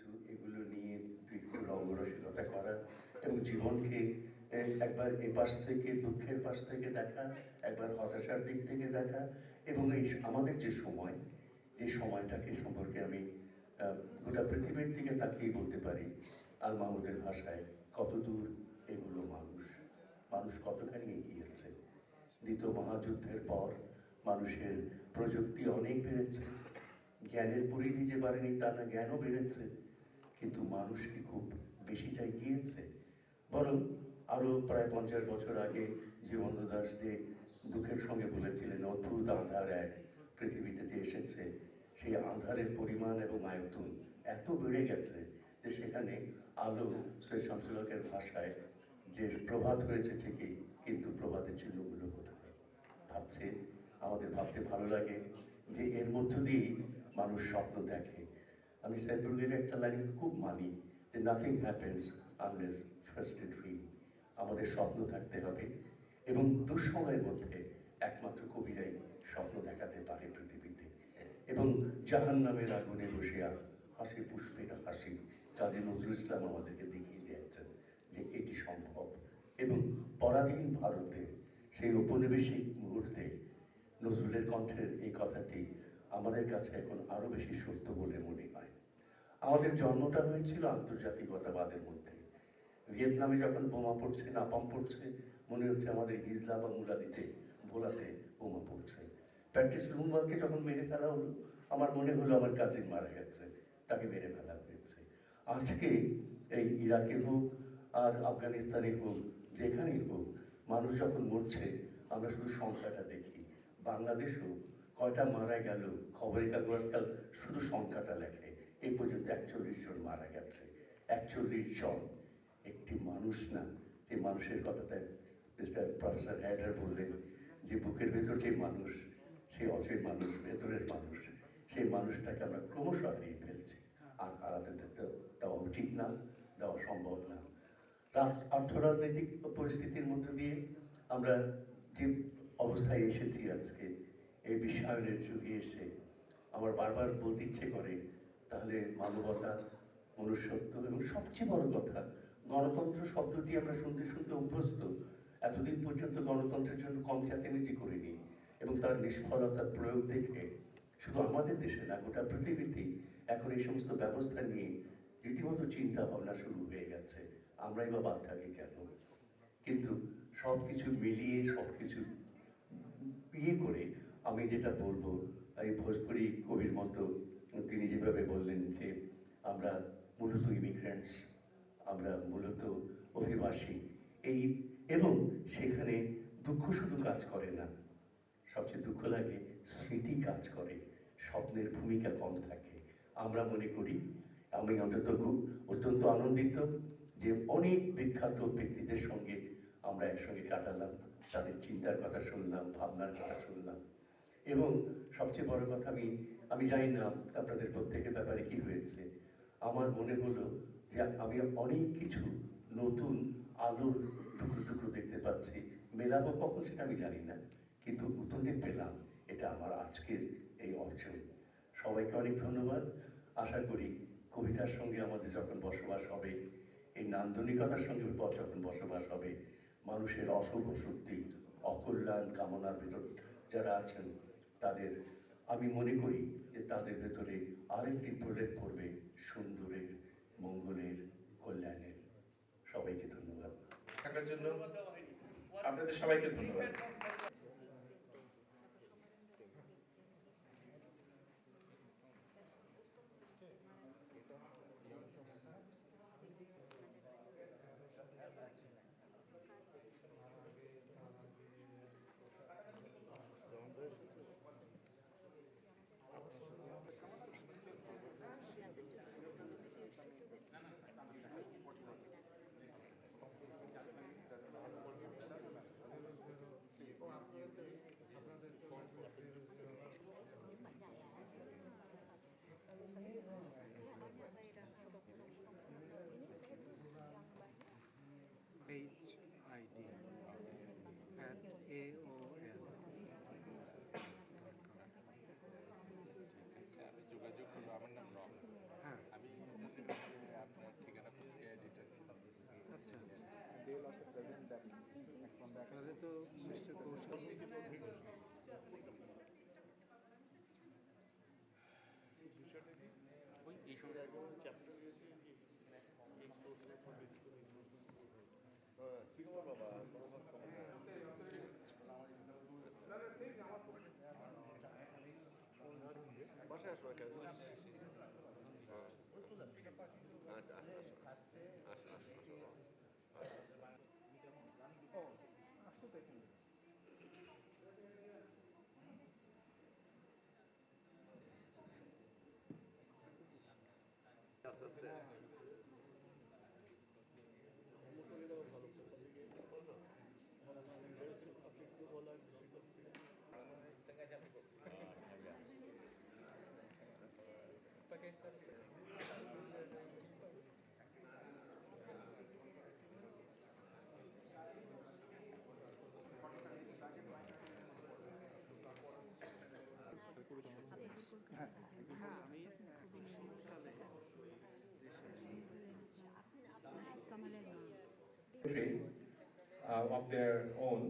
একটু এগুলো নিয়ে একটু রঙ্গরসিকতা করা এবং জীবনকে একবার এ পাশ থেকে দুঃখের পাশ থেকে দেখা, একবার হতাশার দিক থেকে দেখা, এবং এই আমাদের যে সময়, যে সময়টাকে সম্পর্কে আমি গোটা পৃথিবীর দিকে তাকিয়ে বলতে পারি আল মাহমুদের ভাষায়, কতদূর এগুলো মানুষ, মানুষ কতখানি এগিয়েছে। দ্বিতীয় মহাযুদ্ধের পর মানুষের প্রযুক্তি অনেক বেড়েছে, জ্ঞানের পরিধি যে বাড়েনি তা না, জ্ঞানও বেড়েছে, কিন্তু মানুষ কি খুব বেশিটাই গিয়েছে? বরং আরো প্রায় 50 বছর আগে জীবনানন্দ দাশ যে দুঃখের সঙ্গে বলেছিলেন, অদ্ভুত আঁধার এক পৃথিবীতে যে এসেছে, সেই আঁধারের পরিমাণ এবং আয়তন এত বেড়ে গেছে যে সেখানে আলো, সৈয়দ শামসুল হকের ভাষায়, যে প্রভাত হয়েছে ঠিকই, কিন্তু প্রভাতের চিহ্নগুলো কোথায় ভাবছে। আমাদের ভাবতে ভালো লাগে যে এর মধ্য দিয়েই মানুষ স্বপ্ন দেখে। আমি সেলবর্গের একটা লাইন খুব মানি, যে nothing happens unless first a dream. আমাদের স্বপ্ন থাকতে হবে, এবং দুঃসময়ের মধ্যে একমাত্র কবিরাই স্বপ্ন দেখাতে পারে পৃথিবীতে। এবং জাহান নামের আগুনে বসিয়া হাসি পুষ্পের হাসি, কাজী নজরুল ইসলাম আমাদেরকে দেখিয়ে দিয়েছেন যে এটি সম্ভব। এবং পরাধীন ভারতে সেই ঔপনিবেশিক মুহূর্তে নজরুলের কণ্ঠের এই কথাটি আমাদের কাছে এখন আরো বেশি সত্য বলে মনে হয়। আমাদের জন্মটা হয়েছিল আন্তর্জাতিকতাবাদের মধ্যে। ভিয়েতনামে যখন বোমা পড়ছে, নাপাম পড়ছে, মনে হচ্ছে আমাদের হিজলা বা মুলাদিতে ভোলাতে বোমা পড়ছে। প্যাট্রিস লুম্বাকে যখন মেরে ফেলা হলো, আমার মনে হলো আমার কাজিন মারা গেছে, তাকে মেরে ফেলা হয়েছে। আজকে এই ইরাকে হোক আর আফগানিস্তানে হোক, যেখানেই হোক, মানুষ যখন মরছে আমরা শুধু সংখ্যাটা দেখি। বাংলাদেশেও কয়টা মারা গেল, খবরের কাগজ আজকাল শুধু সংখ্যাটা লেখে, এই পর্যন্ত 41 জন মারা গেছে। 41 জন একটি মানুষ না, যে মানুষের কথাটা মিস্টার প্রফেসর হ্যাডার বললেন, যে বুকের ভেতর যে মানুষ, সেই অচের মানুষ, ভেতরের মানুষ, সেই মানুষটাকে আমরা ক্রমশ হারিয়ে ফেলছি। আর হারাতে দেওয়া উচিত না, দেওয়া সম্ভব না। অর্থরাজনৈতিক পরিস্থিতির মধ্য দিয়ে আমরা যে অবস্থায় এসেছি আজকে, এই বিশ্বায়নের যুগে এসে আমার বারবার বলতে ইচ্ছে করে, তাহলে মানবতা, মনুষ্যত্ব এবং সবচেয়ে বড় কথা গণতন্ত্র শব্দটি আমরা শুনতে শুনতে অভ্যস্ত। এতদিন পর্যন্ত গণতন্ত্রের জন্য কম চেঁচামেচি করিনি, এবং তার নিষ্ফলতার প্রয়োগ দেখে শুধু আমাদের দেশে না, গোটা পৃথিবীতেই এখন এই সমস্ত ব্যবস্থা নিয়ে রীতিমতো চিন্তা ভাবনা শুরু হয়ে গেছে। আমরাই বা বাদ থাকি কেন? কিন্তু সব কিছু মিলিয়ে, সব কিছু ইয়ে করে আমি যেটা বলবো, এই ভোজপুরি কবির মতো তিনি যেভাবে বললেন যে আমরা মূলত ইমিগ্রেন্টস, আমরা মূলত অভিবাসী, এই, এবং সেখানে দুঃখ শুধু কাজ করে না, সবচেয়ে দুঃখ লাগে স্মৃতি কাজ করে, স্বপ্নের ভূমিকা কম থাকে। আমরা মনে করি, আমি অন্তত খুব অত্যন্ত আনন্দিত যে অনেক বিখ্যাত ব্যক্তিদের সঙ্গে আমরা একসঙ্গে কাটালাম, তাদের চিন্তার কথা শুনলাম, ভাবনার কথা শুনলাম। এবং সবচেয়ে বড় কথা, আমি জানি না আপনাদের প্রত্যেকের ব্যাপারে কি হয়েছে, আমার মনে হলো যে আমি অনেক কিছু নতুন আলোর টুকরো টুকরো দেখতে পাচ্ছি। মেলাবো কখন সেটা আমি জানি না, কিন্তু নতুন যে পেলাম, এটা আমার আজকের এই অর্জন। সবাইকে অনেক ধন্যবাদ। আশা করি কবিতার সঙ্গে আমাদের যখন বসবাস হবে, এই নান্দনিকতার সঙ্গে যখন বসবাস হবে, মানুষের অশুভ শক্তি, অকল্যাণ কামনার ভেতর যারা আছেন, তাদের, আমি মনে করি যে তাদের ভেতরে আরেকটি প্রলেপ পড়বে সুন্দরের, মঙ্গলের, কল্যাণের। সবাইকে ধন্যবাদ। থাকার জন্য আপনাদের সবাইকে ধন্যবাদ। তাহলে তো নিশ্চয় কৌশল কি খবর বাবা? বাসায় আসো এখানে। আচ্ছা, আসো আসো আসো আসো আসো দেখুন। আস্তে আস্তে। হ্যাঁ আমি শীতকালে Country of their own,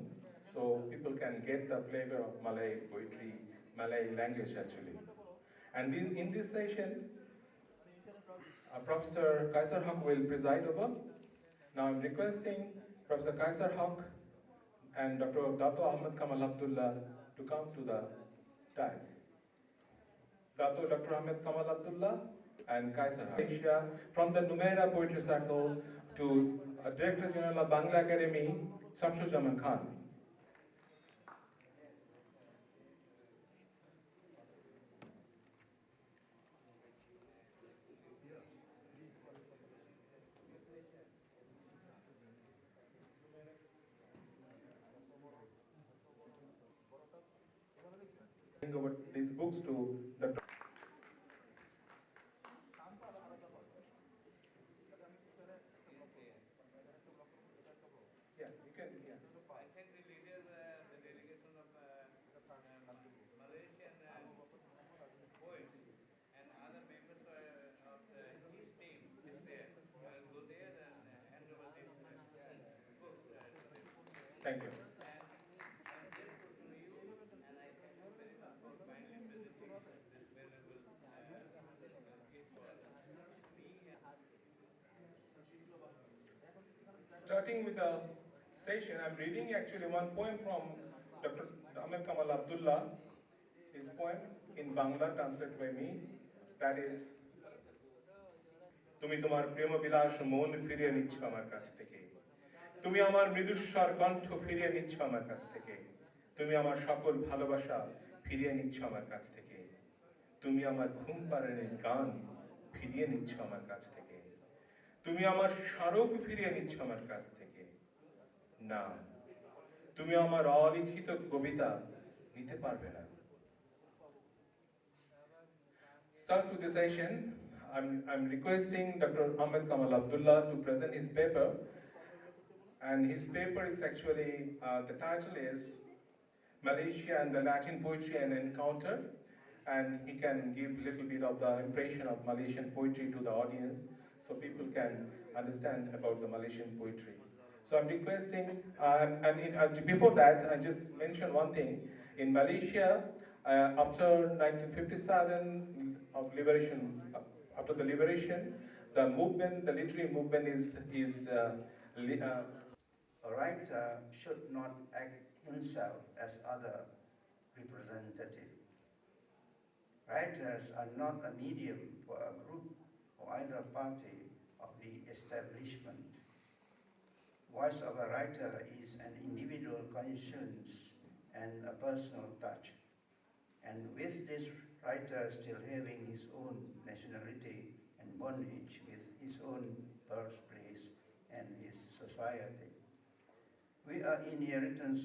so people can get the flavor of Malay poetry, Malay language actually. And in this session, Professor Kaiser Haq will preside over. Now I'm requesting Professor Kaiser Haq and Dr. Dato Ahmed Kamal Abdullah to come to the dais. Dato Dr. Ahmed Kamal Abdullah and Kaiser Haq. Asia, from the Numeira Poetry Circle to Director General of Bangla Academy, Shamsul Jaman Khan. Bring over these books to Dr. Yeah, you can, yeah. I think the leader, the delegation of Malaysian poets and other members of his team is there. Go there and hand over these books to them. Thank you. And therefore to you, and I thank you very much for kindly visiting this valuable gift for me. Starting with the session, I'm reading actually one poem from Dr. Ahmed Kamal Abdullah, his poem in Bangla, translated by me, that is, তুমি তোমার প্রেম বিলাস মন ফিরিয়ে নিচ্ছ আমার কাছ থেকে, তুমি আমার মৃদুস্বর কণ্ঠ ফিরিয়ে নিচ্ছ আমার কাছ থেকে, তুমি আমার সকল ভালোবাসা ফিরিয়ে নিচ্ছ আমার কাছ থেকে, তুমি আমার ঘুম পাড়ানির গান ফিরিয়ে নিচ্ছ আমার কাছ থেকে, তুমি আমার স্মারক ফিরিয়ে নিচ্ছ আমার কাছ থেকে, না, তুমি আমার অলিখিত কবিতা নিতে পারবে না। Starts with the session. I'm requesting Dr. Ahmed Kamal Abdullah to present his paper, and his paper is actually the title is Malaysia and the Latin Poetry and Encounter, and he can give a little bit of the impression of Malaysian poetry to the audience so people can understand about the Malaysian poetry. So I'm requesting, before that, I just mention one thing. In Malaysia, after 1957 of liberation, after the liberation, the movement, the literary movement A writer should not act himself as other representative. Writers are not a medium for a group or either party of the establishment. Voice of a writer is an individual conscience and a personal touch. And with this writer still having his own nationality and bondage with his own birthplace and his society. We are inheritors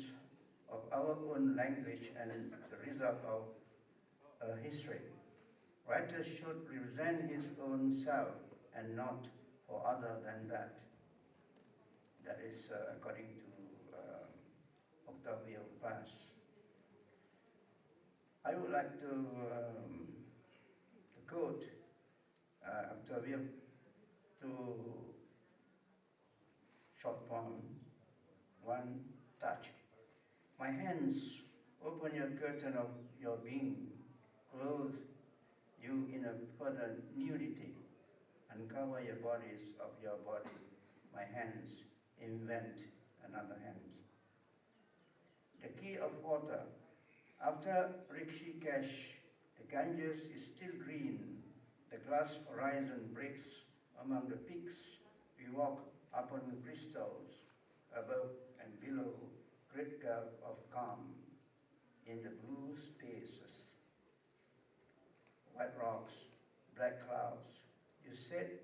of our own language and the result of history. Writer should represent his own self and not for other than that. That is according to Octavio Paz. I would like to quote Octavio two short poem. One touch. My hands open your curtain of your being, clothe you in a further nudity, uncover your bodies of your body. My hands invent another hand. The key of water. After Rishikesh, the Ganges is still green. The glass horizon breaks among the peaks. We walk upon crystals, above and below, great gulf of calm in the blue spaces. White rocks, black clouds. You said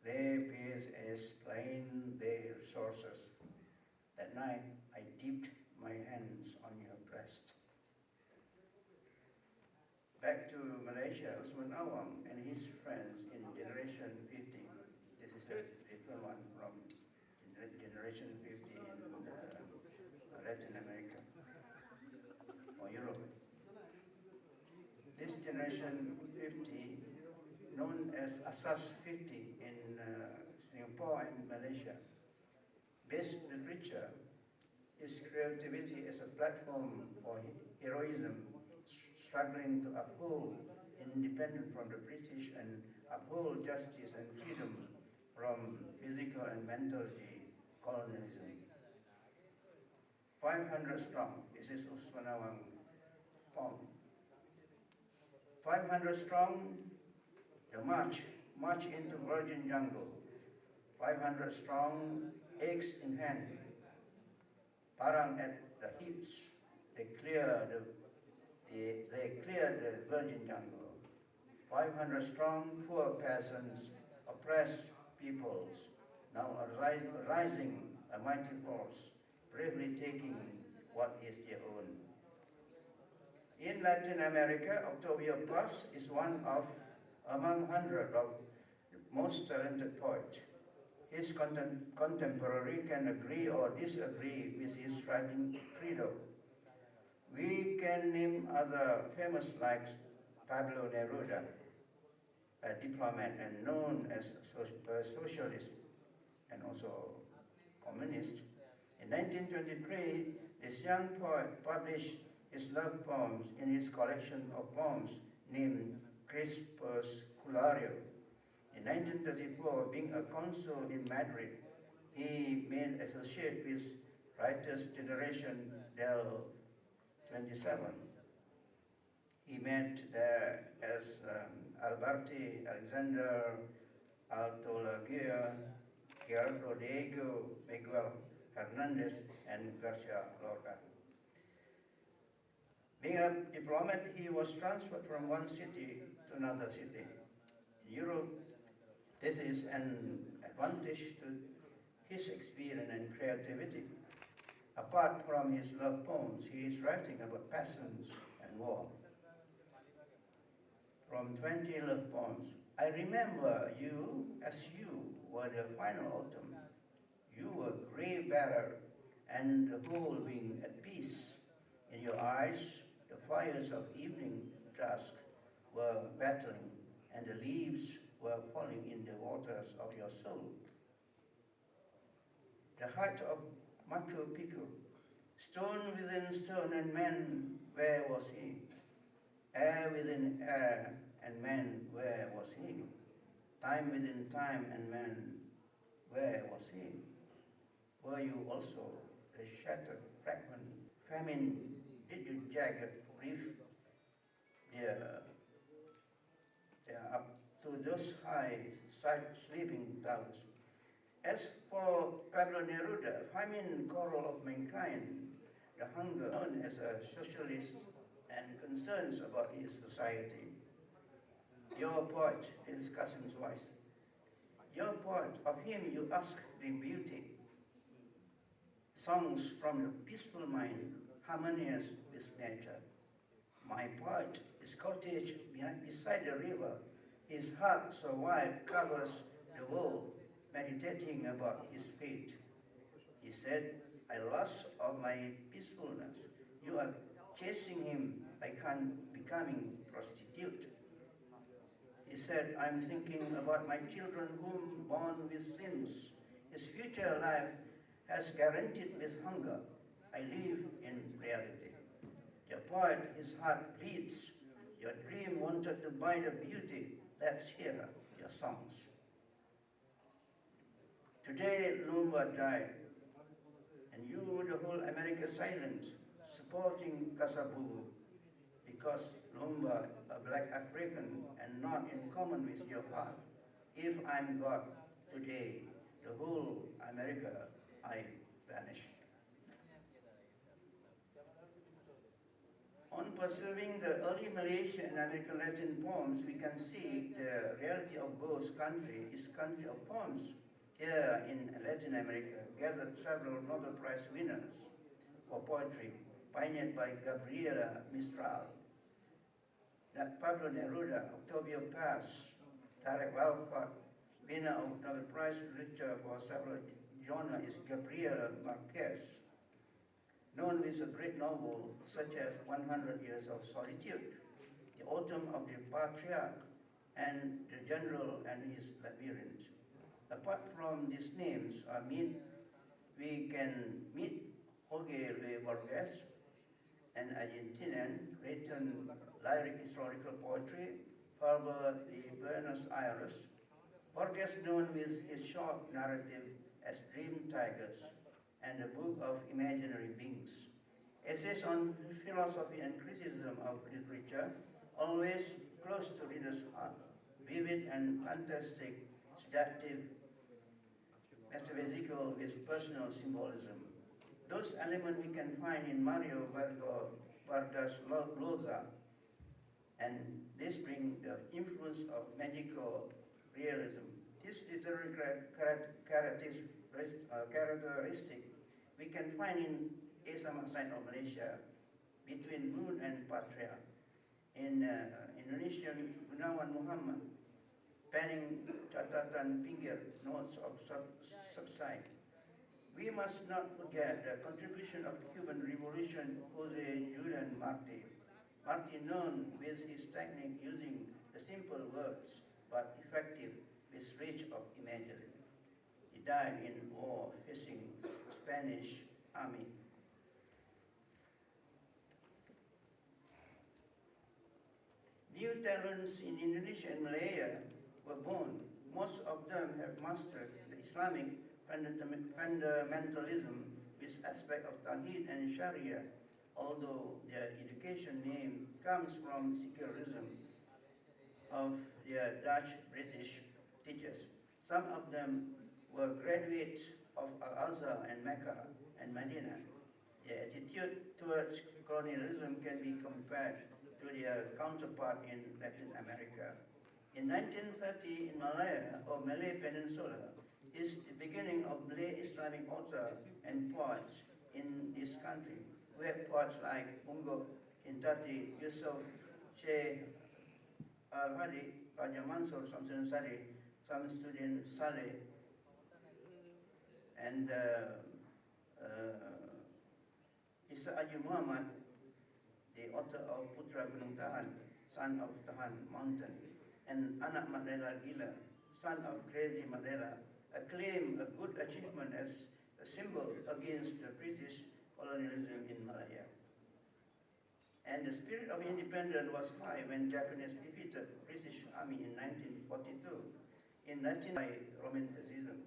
their peers explain their sources. That night, I dipped my hands on your breast. Back to Malaysia, Usman Awang and his friends in Generation 50. This is a different one from Generation 50 in Latin America or Europe. This Generation 50, known as Asas 50 in Singapore and Malaysia, best literature is creativity as a platform for heroism, struggling to uphold independence from the British and uphold justice and freedom from physical and mental colonialism. 500 strong, this is Usman Awang poem. 500 strong, the march into virgin jungle. 500 strong, axe in hand, parang at the hips. They clear the virgin jungle. 500 strong, poor peasants, oppressed peoples, now rising a mighty force, bravely taking what is their own. In Latin America, Octavio Paz is one of among hundreds of the most talented poets. His contemporary can agree or disagree with his writing credo. We can name other famous like Pablo Neruda, a diplomat and known as a socialist and also communist. In 1923, this young poet published his love poems in his collection of poems named Crepusculario. In 1934, being a consul in Madrid, he made associate with writers Generation del 27. He met there as Alberti, Alexander, Altolaguirre, Gerardo Diego, Miguel Hernandez, and Garcia Lorca. Being a diplomat, he was transferred from one city to another city. In Europe, this is an advantage to his experience and creativity. Apart from his love poems, he is writing about passions and war. From 20 love poems, I remember you as you were the final autumn. You were gray-bearer and the whole being at peace. In your eyes, the fires of evening dusk were battling, and the leaves were falling in the waters of your soul. The heart of Machu Picchu, stone within stone and man, where was he? Air within air and man, where was he? Time within time and man, where was he? Were you also the shattered fragment? Famine, did you jagged reef there up to those high sleeping clouds? As for Pablo Neruda, famine quarrel of mankind, the hunger known as a socialist and concerns about his society. Your poet, his cousin's voice. Your poet, of him you ask the beauty. Songs from the peaceful mind, harmonious with nature. My poet, his cottage beside the river, his heart so wide covers the world, meditating about his fate. He said, I lost of my peacefulness. You are chasing him by becoming prostitute. He said, I'm thinking about my children whom born with sins. His future life has guaranteed with hunger. I live in reality. Your poet, his heart bleeds. Your dream wanted to buy the beauty. Let's hear your songs. Today, Lumumba died, and you, the whole America, silent, supporting Kasavubu, because Lumumba, a black African, and not in common with your heart. If I'm God, today, the whole America, I vanish. On perceiving the early Malaysian and American Latin poems, we can see the reality of both countries is country of poems. Here in Latin America, gathered several Nobel Prize winners for poetry, pioneered by Gabriela Mistral, Pablo Neruda, Octavio Paz, Tarek Walcott, winner of Nobel Prize Literature for several genres is Gabriel Marquez, known with a great novel such as 100 Years of Solitude, The Autumn of the Patriarch, and The General and His Labyrinth. Apart from these names, we can meet Jorge Luis Borges, an Argentinian, written lyric historical poetry, Faber de Buenos Aires. Borges, known with his short narrative as Dream Tigers and the Book of Imaginary Beings. Essays on philosophy and criticism of literature, always close to readers' heart, vivid and fantastic, seductive, metaphysical with personal symbolism. Those elements we can find in Mario Vargas Llosa, and this brings the influence of magical realism. This literary characteristic we can find in Esa Masai of Malaysia, between Moon and Patria, in Indonesian Gunawan Muhammad, penning catatan pinggir, notes of subside. We must not forget the contribution of Cuban Revolution Jose Julian Marti. Marti, known with his technique using the simple words but effective with reach of imagery. He died in war facing Spanish army. New talents in Indonesia and Malaya were born. Most of them have mastered the Islamic fundamentalism with aspect of Tawhid and Sharia, although their education name comes from secularism of their Dutch-British teachers. Some of them were graduates of Al-Azhar and Mecca and Medina. Their attitude towards colonialism can be compared to their counterpart in Latin America. In 1930, in Malaya, or Malay Peninsula, is the beginning of Malay Islamic authors and poets in this country, where poets like Mungo Intati, Yusuf, Sheikh Al-Hadi, Raja Mansur, Samsun Sari, Samsuddin Saleh, and Isa Haji Muhammad, the author of Putra Gunung Tahan, son of Tahan Mountain, and Anak Mandela Gila, son of Crazy Mandela, acclaim a good achievement as a symbol against the British colonialism in Malaya. And the spirit of independence was high when Japanese defeated British army in 1942, in by Romanticism.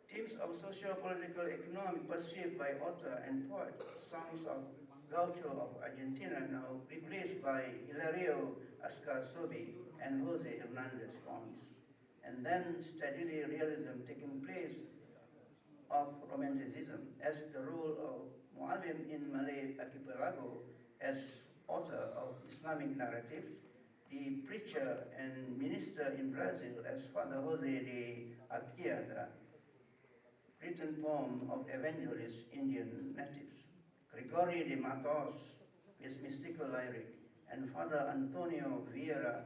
Themes of socio-political economy perceived by author and poet, songs of Gaucho of Argentina now replaced by Hilario Ascar-Sobi and Jose Hernandez Fons. And then steadily realism taking place of Romanticism as the role of Muallim in Malay archipelago as author of Islamic narratives, the preacher and minister in Brazil as Father Jose de Alquiada, written poem of evangelist Indian natives, Gregory de Matos with mystical lyric, and Father Antonio Vieira.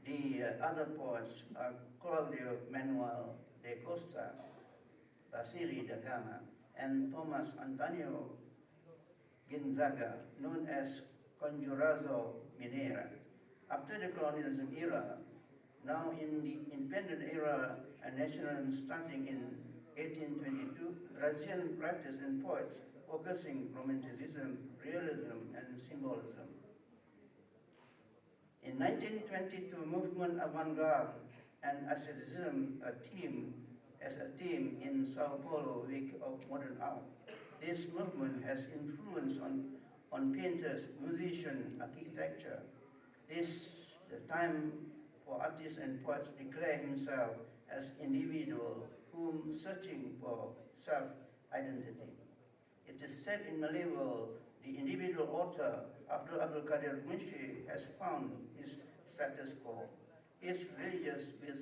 The other poets are Claudio Manuel de Costa, Vasili da Gama, and Thomas Antonio Gonzaga, known as Conjurazo Mineira. After the colonialism era, now in the independent era and nationalism starting in 1822, Brazilian writers and poets focusing Romanticism, realism, and symbolism. In 1922, movement avant-garde and asceticism as a theme in Sao Paulo Week of Modern Art. This movement has influence on painters, musicians, architecture. This the time for artists and poets declare himself as individual whom searching for self-identity. It is said in Malay world, the individual author, Abdul Abdul Qadir Munshi, has found his status quo. He is religious with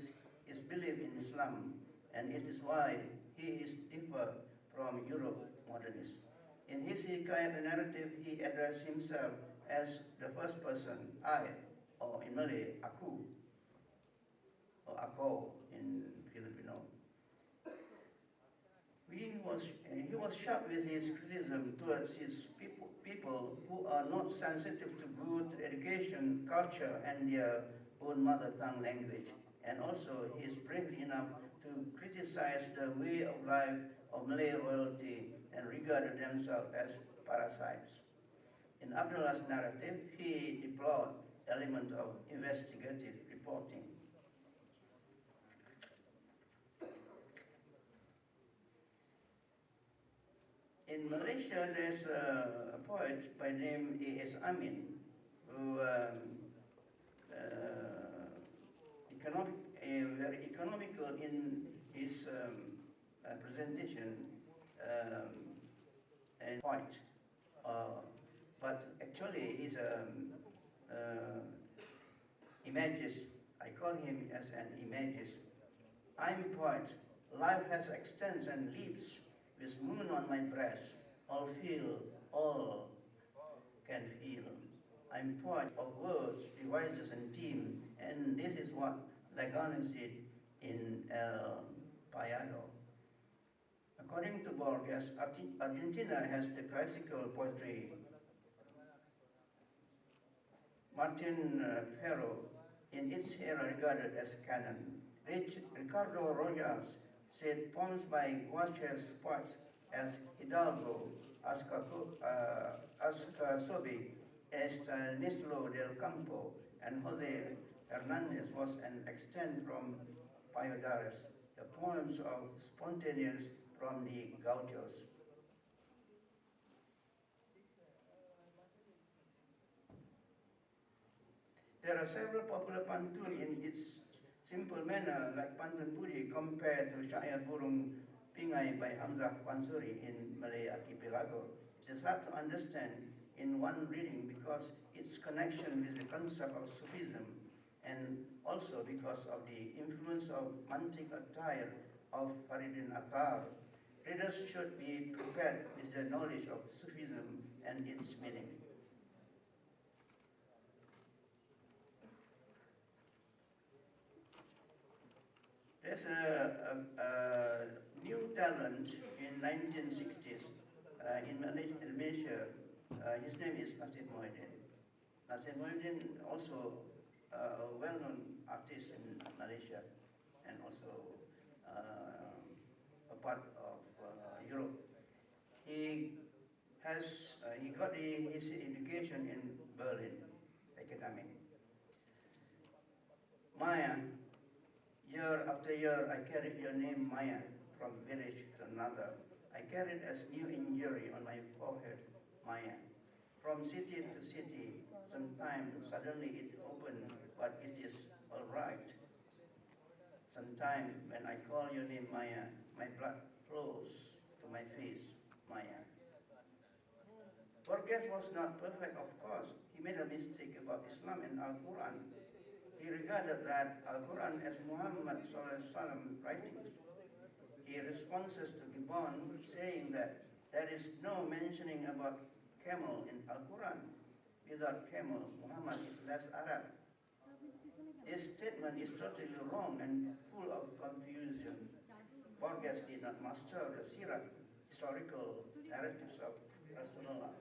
his belief in Islam, and it is why he is different from Europe modernists. In his Hikayat narrative, he addressed himself as the first person, I, or in Malay, aku, or ako in Filipino. He was sharp with his criticism towards his people who are not sensitive to good education, culture, and their own mother tongue language. And also, he is brave enough to criticize the way of life of Malay royalty and regarded themselves as parasites. In Abdullah's narrative, he deplored elements of investigative reporting. In Malaysia, there's a poet by name A.S. Amin, who very economical in his presentation and point. But actually, he's images. I call him as an images. I'm poet. Life has extents and leaves. With moon on my breast, all can feel. I'm poet of words, devices, and theme, and this is what Leganes did in El Payado. According to Borges, Argentina has the classical poetry. Martin Ferro, in its era regarded as canon. Ricardo Rojas said poems by Guaches poets as Hidalgo, Ascasobi, Estanislao del Campo, and Jose Hernandez was an extent from Valladares, the poems of spontaneous from the Gauchos. There are several popular pantun in its simple manner, like Pantun Budi compared to Syair Burung Pingai by Hamzah Pansuri in Malay Archipelago. It is hard to understand in one reading because its connection with the concept of Sufism and also because of the influence of mantic attire of Faridin Attar. Readers should be prepared with the knowledge of Sufism and its meaning. There's a new talent in 1960s in Malaysia. His name is Nasir Mohidin. Nasir Mohidin also a well-known artist in Malaysia and also a part of Europe. He got his education in Berlin Academy. Maya. Year after year, I carried your name, Maya, from village to another. I carried as new injury on my forehead, Maya. From city to city, sometimes suddenly it opened, but it is all right. Sometimes when I call your name, Maya, my blood flows to my face, Maya. Borges was not perfect, of course. He made a mistake about Islam and Al-Quran. He regarded that Al-Quran as Muhammad writings. He responses to Gibbon saying that there is no mentioning about camel in Al-Quran. Without camel, Muhammad is less Arab. This statement is totally wrong and full of confusion. Borges did not master the Sirah, historical narratives of Rasulullah.